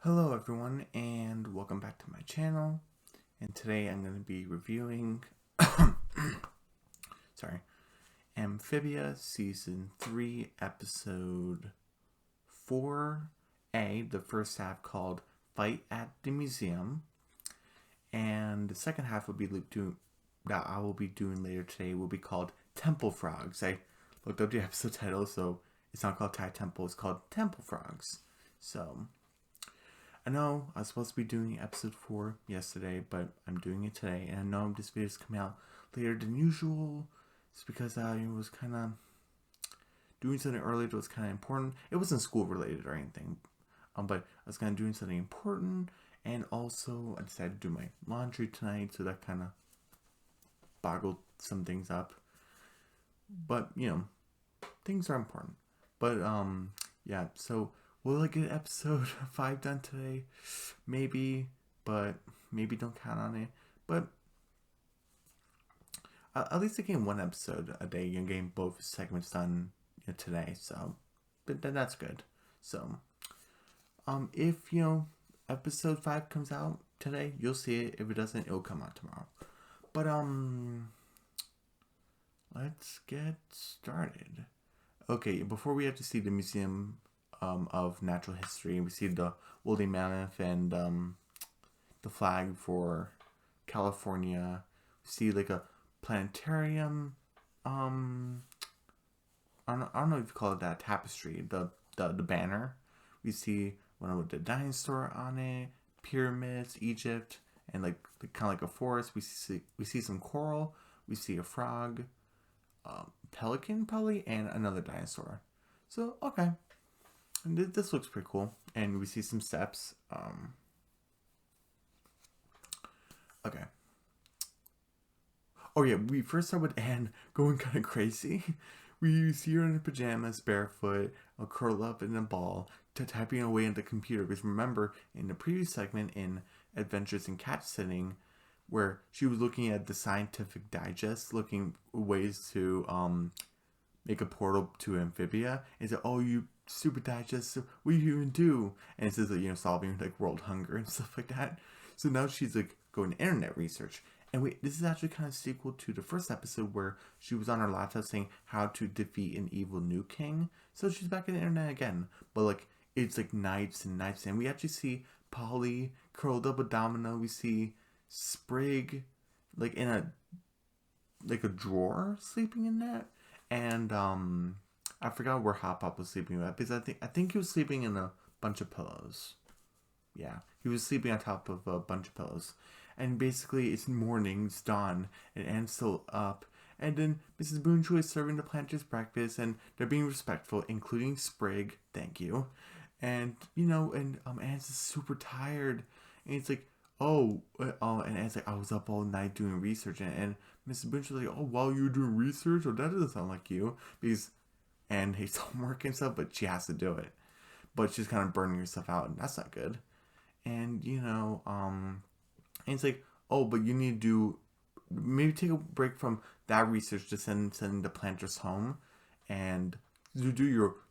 Hello everyone and welcome back to my channel, and today I'm going to be reviewing sorry, Amphibia Season 3 Episode 4A, the first half called Fight at the Museum, and the second half will be that I will be doing later today will be called Temple Frogs. I looked up the episode title, so it's not called Thai Temple, it's called Temple Frogs. So I know I was supposed to be doing episode 4 yesterday, but I'm doing it today. And I know this video is coming out later than usual. It's because I was kind of doing something earlier that was kind of important. It wasn't school related or anything, but I was kind of doing something important. And also, I decided to do my laundry tonight, so that kind of boggled some things up. But, things are important. But, yeah, so will I get episode 5 done today? Maybe, but maybe don't count on it. But at least I get one episode a day and getting both segments done today. So that's good. So, if episode 5 comes out today, you'll see it. If it doesn't, it'll come out tomorrow. But let's get started. Okay, before we have to see the Museum of Natural History, we see the woolly mammoth and the flag for California. We see like a planetarium. I don't know if you call it that, tapestry. The banner. We see one with the dinosaur on it, pyramids, Egypt, and like kind of like a forest. We see some coral. We see a frog, pelican probably, and another dinosaur. So okay, and this looks pretty cool. And we see some steps. Okay. Oh yeah, we first start with Anne going kind of crazy. We see her in her pajamas, barefoot, curled up in a ball, typing away on the computer. Because remember, in the previous segment in Adventures in Cat Sitting, where she was looking at the Scientific Digest, looking ways to make a portal to Amphibia, and said, "Oh, you stupid digest, what do you even do?" And it says that solving like world hunger and stuff like that. So now she's like going to internet research. And wait, this is actually kind of sequel to the first episode where she was on her laptop saying how to defeat an evil new king. So she's back in the internet again, but like it's like nights and nights, and we actually see Polly curled up with Domino. We see Sprig like in a drawer sleeping in that, and I forgot where Hot Pop was sleeping at, because I think he was sleeping in a bunch of pillows. Yeah, he was sleeping on top of a bunch of pillows. And basically, it's morning, it's dawn, and Anne's still up. And then Mrs. Boonchoy is serving the planters breakfast, and they're being respectful, including Sprig. Thank you. And Anne's just super tired, and it's like, and Anne's like, I was up all night doing research, and Mrs. Boonchoy's like, oh, while you were doing research, that doesn't sound like you, because Anne hates homework and stuff, but she has to do it. But she's kind of burning herself out, and that's not good. And and it's like, oh, but you need to maybe take a break from that research to send the planters home, and you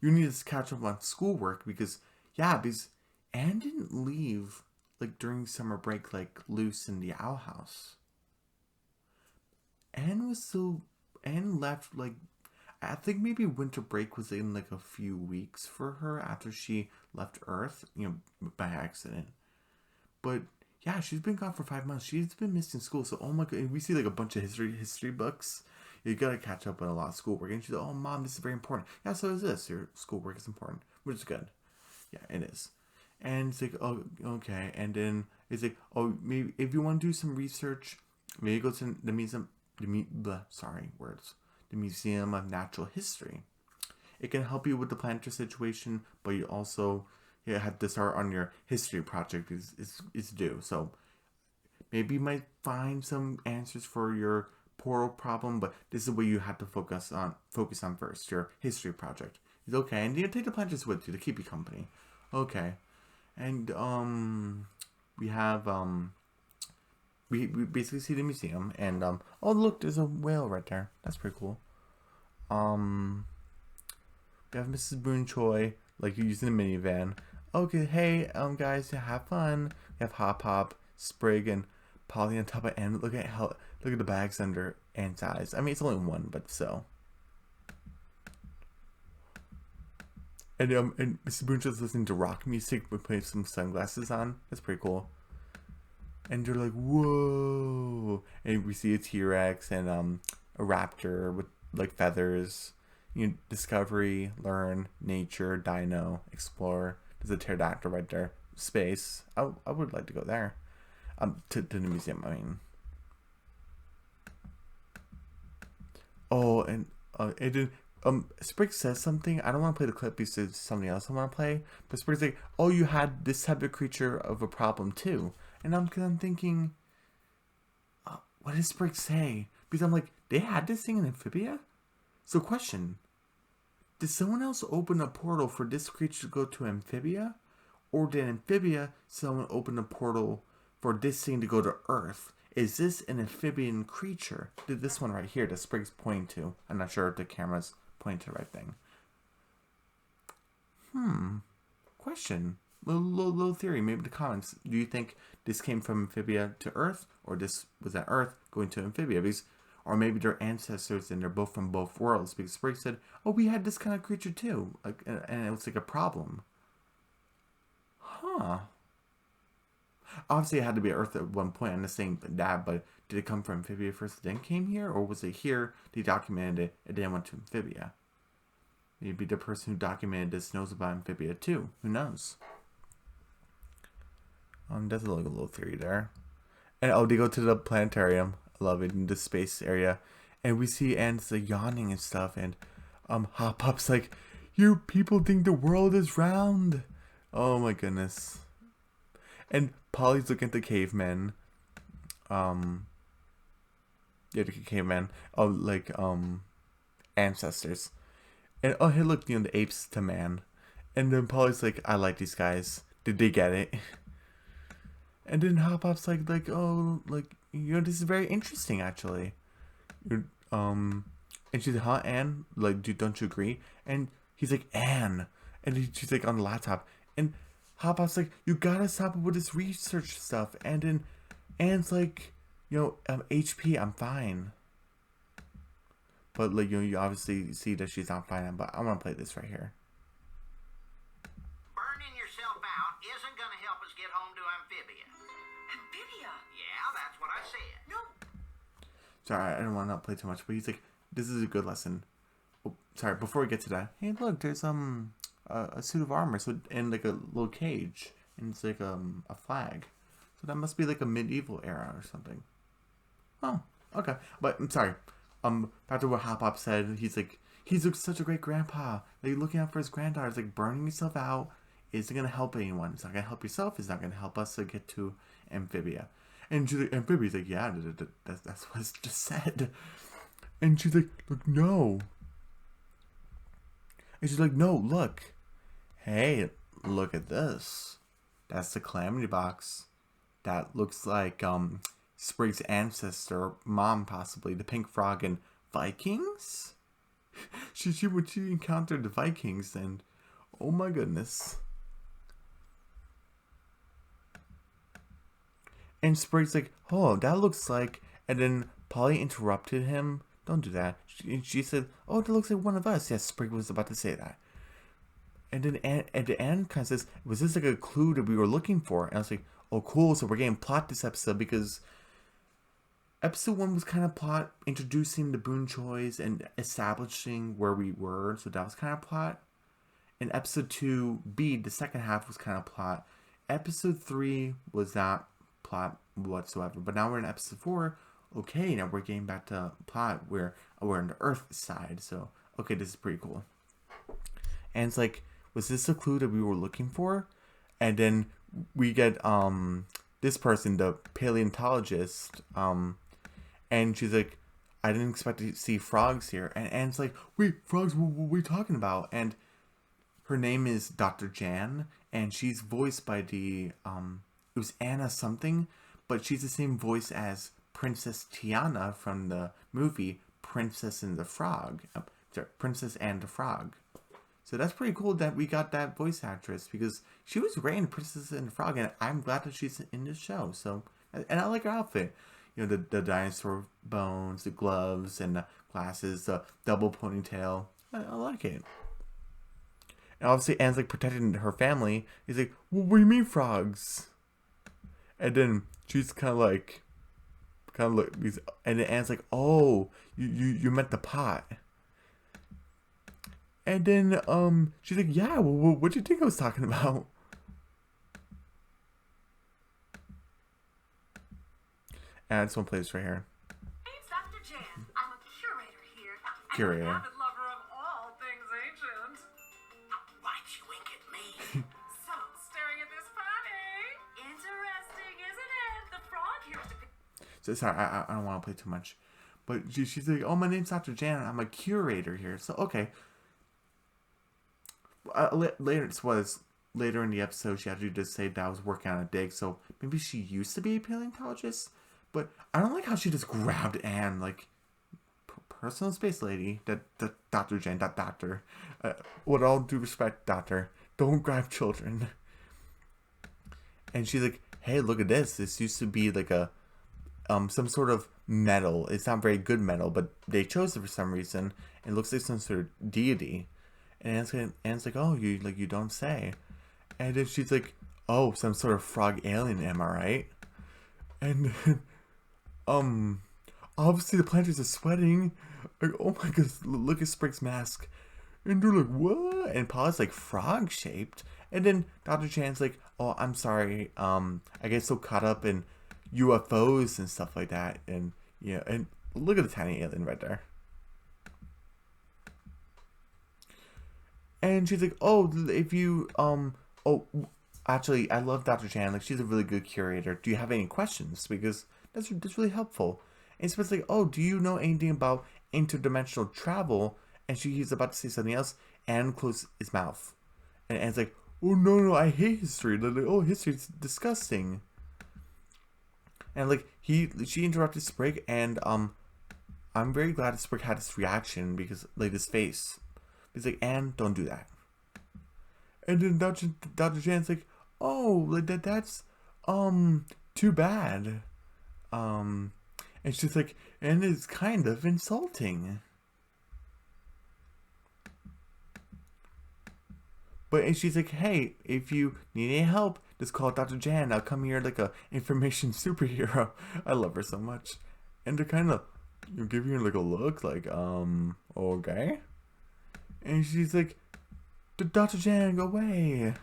need to catch up on schoolwork, because Anne didn't leave like during summer break like Luce in the Owl House. Anne left like, I think maybe winter break was in like a few weeks for her after she left Earth, by accident. But yeah, she's been gone for 5 months. She's been missing school. So, oh my god, we see like a bunch of history books. You gotta catch up on a lot of schoolwork. And she's like, oh mom, this is very important. Yeah, so is this. Your schoolwork is important, which is good. Yeah, it is. And it's like, oh, okay. And then it's like, oh, maybe if you want to do some research, maybe go to the the Museum of Natural History. It can help you with the planter situation, but you also have to start on your history project is due. So maybe you might find some answers for your portal problem, but this is what you have to focus on first, your history project. It's okay, and you take the planters with you to keep you company. Okay. And we have we basically see the museum, and oh look, there's a whale right there. That's pretty cool. We have Mrs. Boonchoy, like using a minivan. Okay, hey, guys, have fun. We have Hop Hop, Sprig, and Polly on top of Anne. Look at the bags under Anne's eyes. I mean, it's only one, but so. And Mr. Boone just listening to rock music with putting some sunglasses on. That's pretty cool. And you're like, whoa! And we see a T-Rex and a raptor with like feathers. You know, discovery, learn, nature, dino, explore. There's a pterodactyl right there. Space. I would like to go there. To the museum. I mean. Oh, and it did. Sprig says something. I don't want to play the clip because it's something else I want to play. But Sprig's like, "Oh, you had this type of creature of a problem too," and I'm thinking, what did Sprig say? Because I'm like, they had this thing in Amphibia. So, question: did someone else open a portal for this creature to go to Amphibia, or did Amphibia someone open a portal for this thing to go to Earth? Is this an amphibian creature? Did this one right here that Sprig's pointing to? I'm not sure if the camera's pointing to the right thing. Question. Little theory, maybe in the comments. Do you think this came from Amphibia to Earth, or this was at Earth going to Amphibia? Because, or maybe they're ancestors and they're both from both worlds. Because Sprig said, "Oh, we had this kind of creature too," like, and it was like a problem. Huh. Obviously, it had to be Earth at one point. I'm not saying that, but did it come from Amphibia first, then came here, or was it here? They documented it, and then went to Amphibia. Maybe the person who documented this knows about Amphibia too. Who knows? That's a little theory there. And they go to the planetarium. I love it, in the space area, and we see Anne's like yawning and stuff, and Hop Hop's like, "You people think the world is round." Oh my goodness. And Polly's looking at the cavemen. Yeah, the cavemen. Oh, like, ancestors. And, oh, hey, look, the apes to man. And then Polly's like, "I like these guys. Did they get it?" And then Hop Hop's like, "Oh, like, this is very interesting, actually." You're, and she's like, "Huh, Anne? Like, don't you agree?" And he's like, "Anne." And she's like on the laptop. And Hop Hop's like, "You gotta stop with this research stuff." And then Anne's like, "HP, I'm fine." But like, you obviously see that she's not fine. But I want to play this right here. Burning yourself out isn't gonna help us get home to Amphibia. Amphibia? Yeah, that's what I said. No. Sorry, I don't want to play too much. But he's like, "This is a good lesson." Oh, sorry. Before we get to that, hey, look, there's a suit of armor, so and like a little cage, and it's like a flag. So that must be like a medieval era or something. Oh, okay. But I'm sorry. Back to what Hop Hop said. He's such a great grandpa. Like, looking out for his granddaughter. It's like, burning yourself out isn't gonna help anyone. It's not gonna help yourself. It's not gonna help us to get to Amphibia. And Amphibia's like, "Yeah, that's what it's just said." And she's like, "Look, no." And she's like, "No, look. Hey, look at this. That's the Calamity Box. That looks like Sprig's ancestor, mom possibly, the pink frog and Vikings." She encountered the Vikings, and oh my goodness. And Sprig's like, "Oh, that looks like," and then Polly interrupted him. "Don't do that." She said, "Oh, that looks like one of us." Yes, Sprig was about to say that. And then at the end kind of says, "Was this like a clue that we were looking for?" And I was like, "Oh, cool. So we're getting plot this episode," because episode 1 was kind of plot, introducing the Boon Choys and establishing where we were. So that was kind of plot. And episode 2B, the second half, was kind of plot. Episode 3 was not plot whatsoever. But now we're in episode 4. Okay, now we're getting back to plot where we're on the Earth side. So, okay, this is pretty cool. And it's like, was this a clue that we were looking for? And then we get this person, the paleontologist, and she's like, "I didn't expect to see frogs here." And Anne's like, "Wait, frogs? What are we talking about?" And her name is Dr. Jan, and she's voiced by it was Anna something, but she's the same voice as Princess Tiana from the movie Princess and the Frog. Sorry, Princess and the Frog. So that's pretty cool that we got that voice actress because she was great in Princess and the Frog, and I'm glad that she's in this show. So, and I like her outfit. You know, the dinosaur bones, the gloves, and the glasses, the double ponytail. I like it. And obviously, Anne's like protecting her family. He's like, well, "What do you mean, frogs?" And then she's kind of like, and then Anne's like, "Oh, you meant the pot." And then she's like, "Yeah, well, what do you think I was talking about?" And this one plays right here. Name's Dr. Jan. I'm a curator here. Curator. And an avid lover of all things ancient. Why'd you wink at me? So, staring at this potty. Interesting, isn't it? The frog here to So sorry, I don't want to play too much, but she's like, "Oh, my name's Dr. Jan. I'm a curator here." So okay. Later in the episode, she actually just say that I was working on a dig. So maybe she used to be a paleontologist, but I don't like how she just grabbed Anne like personal space lady. That Dr. Jan, that doctor. With all due respect, doctor, don't grab children. And she's like, "Hey, look at this. This used to be like a some sort of metal. It's not very good metal, but they chose it for some reason. It looks like some sort of deity." And Anne's like, "Oh, you don't say." And then she's like, "Oh, some sort of frog alien, am I right?" And then, obviously the planters are sweating. Like, oh my goodness, look at Sprig's mask. And they're like, "What?" And Paula's like, frog shaped. And then Dr. Chan's like, "Oh, I'm sorry. I get so caught up in UFOs and stuff like that." And yeah, and look at the tiny alien right there. And she's like, "Oh, if you oh, actually, I love Dr. Chan. Like, she's a really good curator. Do you have any questions? Because that's really helpful." And it's like, "Oh, do you know anything about interdimensional travel?" And he's about to say something else, and closes his mouth. And Anne's like, "Oh no, I hate history." They're like, "Oh, history's disgusting." And like she interrupted Sprig, and I'm very glad that Sprig had this reaction because like this face. He's like, "Anne, don't do that." And then Dr. Jan's like, "Oh, like that's too bad." And she's like, "And it's kind of insulting." And she's like, "Hey, if you need any help, just call Dr. Jan. I'll come here like a information superhero." I love her so much. And they're kind of giving her like a look like, okay. And she's like, "Dr. Jan, go away."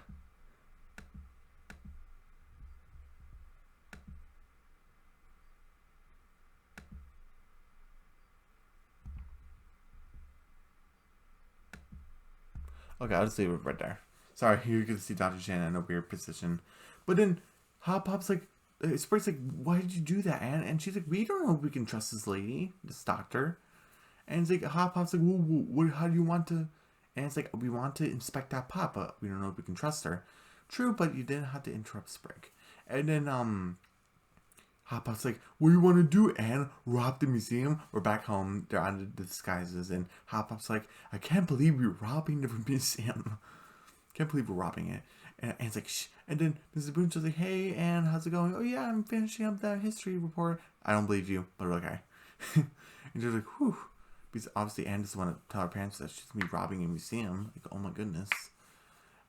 Okay, I'll just leave it right there. Sorry, you can see Dr. Jan in a weird position. But then Hop Pop's like, Sprite's like, "Why did you do that, Anne?" And she's like, "We don't know if we can trust this lady, this doctor." And it's like, Hop Pop's like, "Well, how do you want to?" And it's like, "We want to inspect that pop, but we don't know if we can trust her." True, but you didn't have to interrupt Sprig. And then Hop Pop's like, "What do you want to do, Anne? Rob the museum?" We're back home. They're under the disguises, and Hop Pop's like, "I can't believe we're robbing the museum. Can't believe we're robbing it." And Anne's like, "Shh." And then Mrs. Boon's like, "Hey, Anne, how's it going?" "Oh yeah, I'm finishing up that history report." "I don't believe you, but okay." And she's like, "Whew." Because obviously Anne doesn't want to tell her parents that she's going to be robbing a museum. Like, oh my goodness.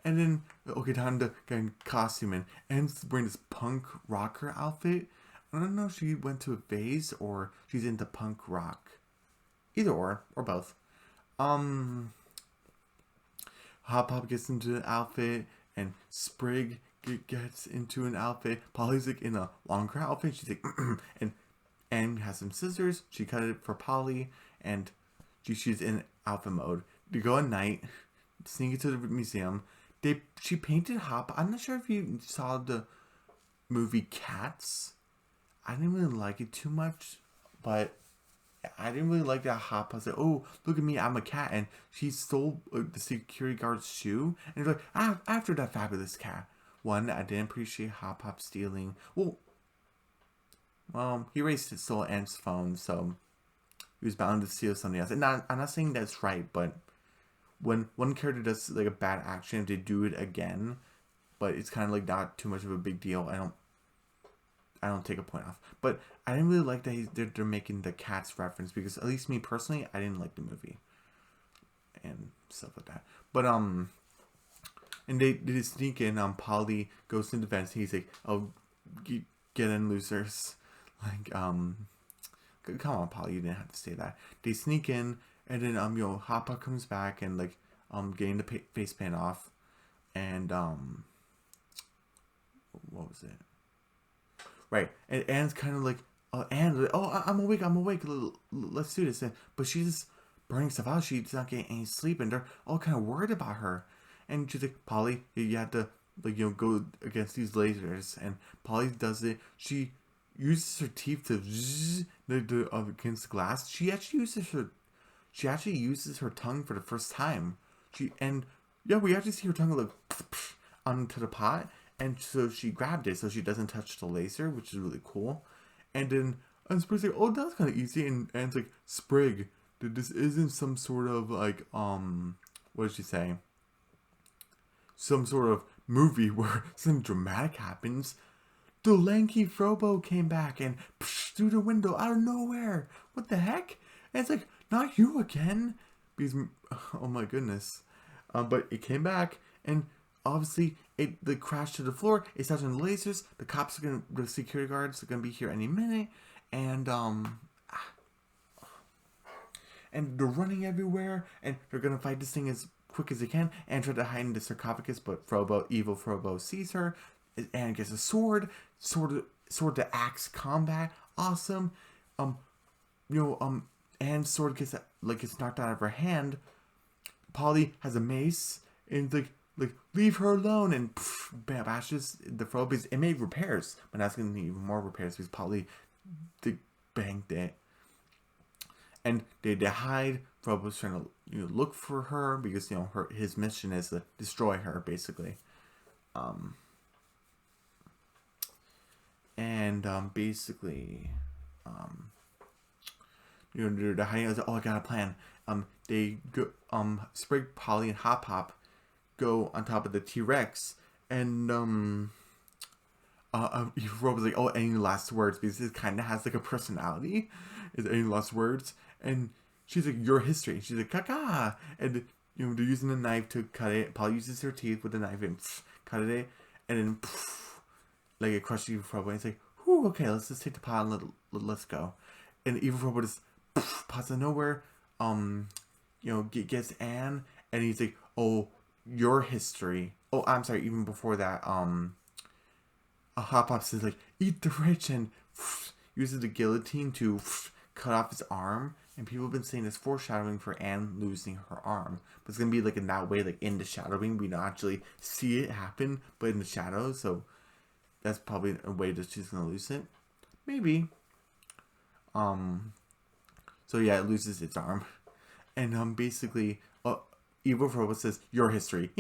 And then, okay, time to get in costume. And Anne's wearing this punk rocker outfit. I don't know if she went to a vase or she's into punk rock. Either or both. Hop Pop gets into an outfit, and Sprig gets into an outfit. Polly's like in a longer outfit. She's like, and Anne has some scissors. She cut it for Polly, and she's in outfit mode. They go at night, sneak into the museum. She painted Hop. I'm not sure if you saw the movie Cats. I didn't really like it too much, but I didn't really like that Hop. I was like, "Oh, look at me, I'm a cat," and she stole the security guard's shoe. And they're like, after that fabulous cat. One, I didn't appreciate Hop Pop stealing. Well, he stole Anne's phone, so he was bound to steal something else. And I'm not saying that's right, but when one character does like a bad action, they do it again, but it's kind of like not too much of a big deal. I don't take a point off, but I didn't really like that they're making the Cats reference, because at least me personally, I didn't like the movie and stuff like that. But and they sneak in. Polly goes to defense. He's like, "Oh, get in, losers!" Like, come on, Polly, you didn't have to say that. They sneak in, and then Hopper comes back and like getting the face paint off, and what was it? Right, and Anne's kind of like, Anne's like, "Oh, I'm awake, let's do this." But she's just burning stuff out. She's not getting any sleep, and they're all kind of worried about her. And she's like, "Polly, you have to go against these lasers." And Polly does it. She uses her teeth to zzz, against the glass. She actually uses her tongue for the first time. We actually see her tongue like onto the pot, and so she grabbed it so she doesn't touch the laser, which is really cool. And then Sprig's like, "Oh, that's kind of easy," and it's like, "Sprig, this isn't some sort of like what did she say? Some sort of movie where something dramatic happens. The lanky Frobo came back and through the window out of nowhere. What the heck?" And it's like, "Not you again," because oh my goodness. But it came back, and obviously it crashed to the floor. It's touching the lasers. The security guards are gonna be here any minute, and they're running everywhere, and they're gonna fight this thing as quick as they can and try to hide in the sarcophagus. But evil Frobo sees her, and gets a sword to axe combat. Awesome. And sword gets knocked out of her hand. Polly has a mace, and like leave her alone, and bashes the Frobo. It made repairs, but now it's gonna need even more repairs because Polly banged it. And they hide. Frobo's trying to look for her because his mission is to destroy her basically. Basically, they're hiding. Oh, I got a plan. They go. Sprig, Polly, and Hop Hop go on top of the T-Rex, and Robo's like, "Oh, any last words?" Because it kind of has like a personality. Is any last words? And she's like, "Your history." And she's like, "Caca," and they're using a knife to cut it. Polly uses her teeth with the knife and cut it, and then like it crushes Evil Frobo. And it's like, "Whew, okay, let's just take the pot and let's go." And Evil Frobo just pops out of nowhere. Gets Anne, and he's like, "Oh, your history." Oh, I'm sorry. Even before that, a Hop Hop says like, "Eat the rich," and uses the guillotine to cut off his arm. And people have been saying it's foreshadowing for Anne losing her arm, but it's gonna be like in that way, like in the shadowing. We don't actually see it happen, but in the shadows. So that's probably a way that she's gonna lose it. Maybe. So yeah, it loses its arm, and basically, Evil Frobo says, "Your history,"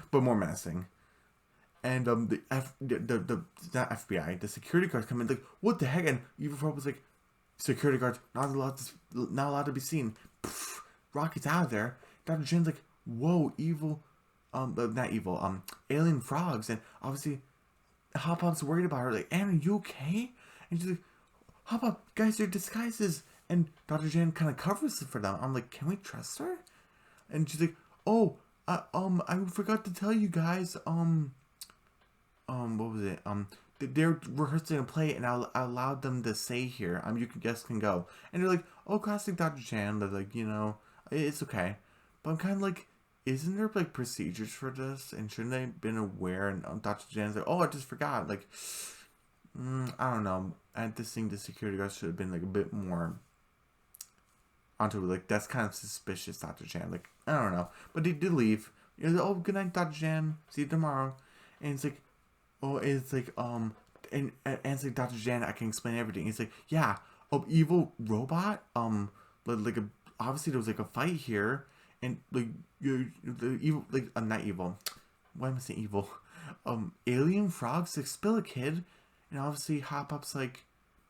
but more menacing. And the not FBI, the security guards come in like, "What the heck?" And Evil Frobo's like, "Security guards not allowed to be seen." Rocket's out of there. Dr. Jen's like, "Whoa, evil, not evil, alien frogs," and obviously, Hop Hop's worried about her. Like, "Anne, are you okay?" And she's like, "Hop Hop, guys, they're disguises." And Dr. Jen kind of covers it for them. I'm like, can we trust her? And she's like, "Oh, I forgot to tell you guys, what was it? They're rehearsing a play, and I allowed them to stay here. You guys can go." And they're like, "Oh, classic Dr. Jan." They're like, it's okay. But I'm kind of like, isn't there like procedures for this? And shouldn't they have been aware? And Dr. Jan's like, "Oh, I just forgot." Like, I don't know. I just think the security guards should have been like a bit more onto it. Like, that's kind of suspicious, Dr. Jan. Like, I don't know. But they did leave. Like, "Oh, good night, Dr. Jan. See you tomorrow." And it's like, and it's like, "Dr. Jan, I can explain everything." He's like, "Yeah, evil robot, obviously there was like a fight here, and like the evil, like not evil, why am I saying evil? Alien frogs like spill a kid," and obviously Hop Hop's like,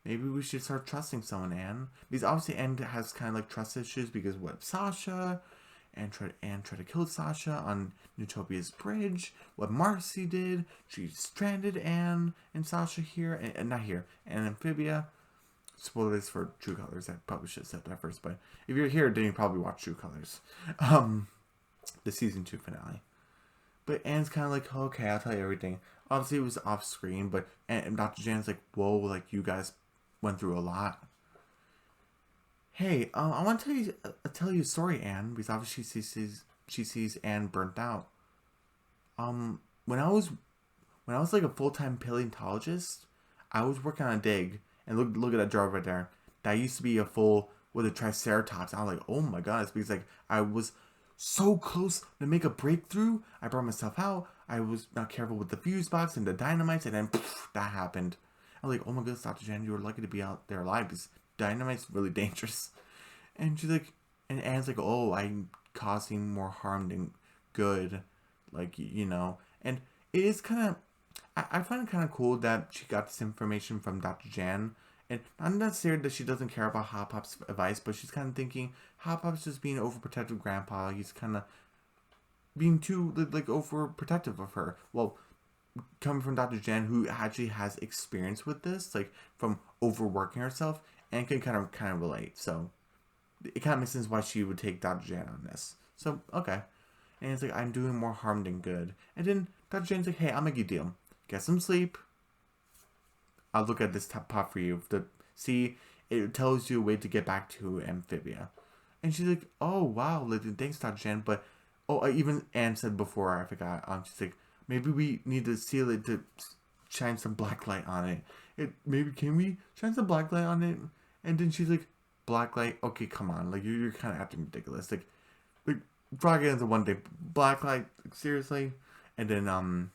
"Maybe we should start trusting someone, Anne," because obviously Anne has kind of like trust issues because what Sasha, try to kill Sasha on Utopia's bridge. What Marcy did, she stranded Anne and Sasha here, and not here, and Amphibia. Spoilers for True Colors. I probably should have said that first, but if you're here, then you probably watch True Colors, the season 2 finale. But Anne's kind of like, okay, I'll tell you everything. Obviously, it was off screen, but Dr. Jan's like, whoa, like you guys went through a lot. Hey, I want to tell you a story, Anne, because obviously she sees Anne burnt out. When I was like a full-time paleontologist, I was working on a dig, and look at that jar right there. That used to be a full with a triceratops. I was like, oh my god, it's because like I was so close to make a breakthrough. I brought myself out. I was not careful with the fuse box and the dynamites, and then poof, that happened. I was like, oh my goodness, Dr. Jan, you were lucky to be out there alive because dynamite's really dangerous. And she's like, and Anne's like, oh, I'm causing more harm than good, like, you know. And it is kind of, I find it kind of cool that she got this information from Dr. Jan. And not necessarily that she doesn't care about Hop Pop's advice, but she's kind of thinking Hop Pop's just being overprotective grandpa. He's kind of being too, like, overprotective of her. Well, coming from Dr. Jan, who actually has experience with this, like, from overworking herself, and can kind of relate. So, it kind of makes sense why she would take Dr. Jan on this. So, okay. And it's like, I'm doing more harm than good. And then Dr. Jan's like, hey, I'll make you a deal. Get some sleep. I'll look at this top pot for you. See, it tells you a way to get back to Amphibia. And she's like, oh, wow, thanks, Dr. Jan. But, even Anne said before, I forgot, she's like, maybe we need to seal it to shine some black light on it. Maybe, can we shine some black light on it? And then she's like, black light? Okay, come on. Like, you're kind of acting ridiculous. Like Frog ends in one day. Black light? Like, seriously? And then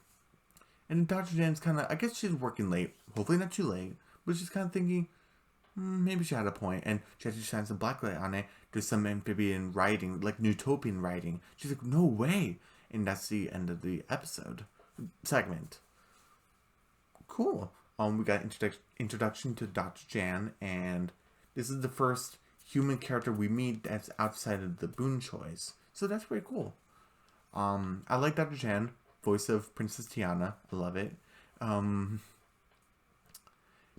Dr. Jan's kind of, I guess she's working late. Hopefully not too late. But she's kind of thinking, maybe she had a point. And she actually shines some black light on it. There's some amphibian writing, like Utopian writing. She's like, no way. And that's the end of the segment. Cool. We got introduction to Dr. Jan. And this is the first human character we meet that's outside of the Boon choice. So that's pretty cool. I like Dr. Jan. Voice of Princess Tiana. I love it.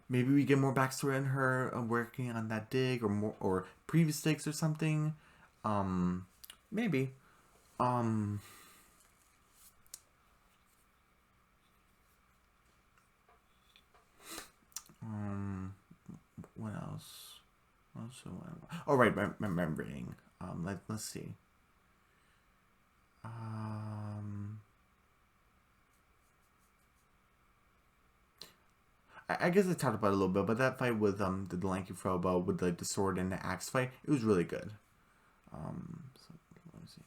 Maybe we get more backstory on her working on that dig or previous digs or something. Maybe. What else? Oh, right, remembering. Let's see. I guess I talked about it a little bit, but that fight with the Lanky Frobo with the sword and the axe fight, it was really good. So let me see.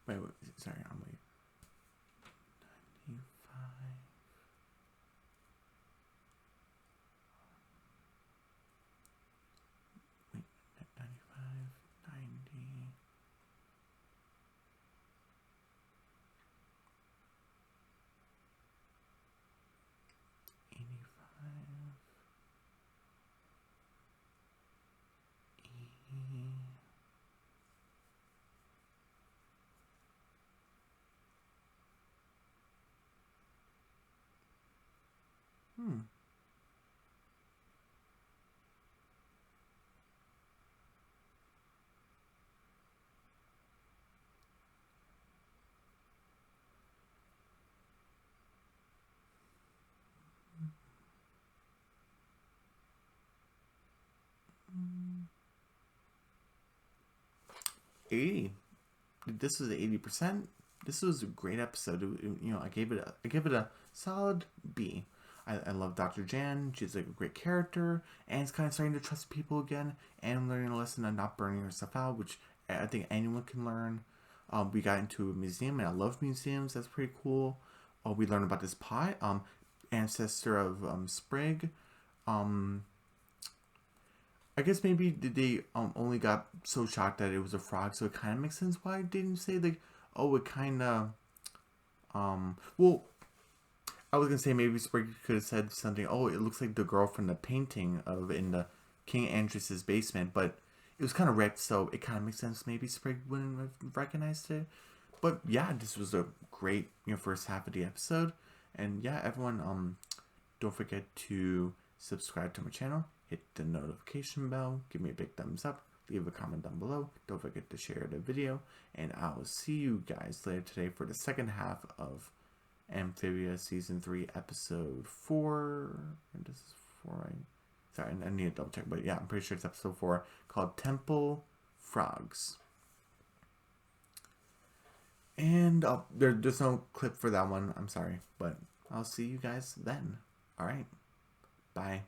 95. Wait, sorry, I'm waiting. 95. Wait, 95, 90. 85. 80. This was 80%. This was a great episode. I gave it a solid B. I love Dr. Jan. She's like a great character. Anne's kind of starting to trust people again. And learning a lesson on not burning herself out, which I think anyone can learn. We got into a museum, and I love museums. That's pretty cool. We learned about this pie, ancestor of Sprig. I guess maybe they only got so shocked that it was a frog, so it kind of makes sense why they didn't say like, oh, it kind of, well, I was gonna say maybe Sprig could have said something. Oh, it looks like the girl from the painting of in the King Andrews's basement, but it was kind of wrecked, so it kind of makes sense. Maybe Sprig wouldn't have recognized it. But yeah, this was a great first half of the episode, and yeah, everyone don't forget to subscribe to my channel, hit the notification bell, give me a big thumbs up, leave a comment down below. Don't forget to share the video, and I will see you guys later today for the second half of Amphibia Season 3, Episode 4. And this is 4, right? Sorry, I need to double check, but yeah, I'm pretty sure it's Episode 4, called Temple Frogs. And there's no clip for that one, I'm sorry, but I'll see you guys then. Alright, bye.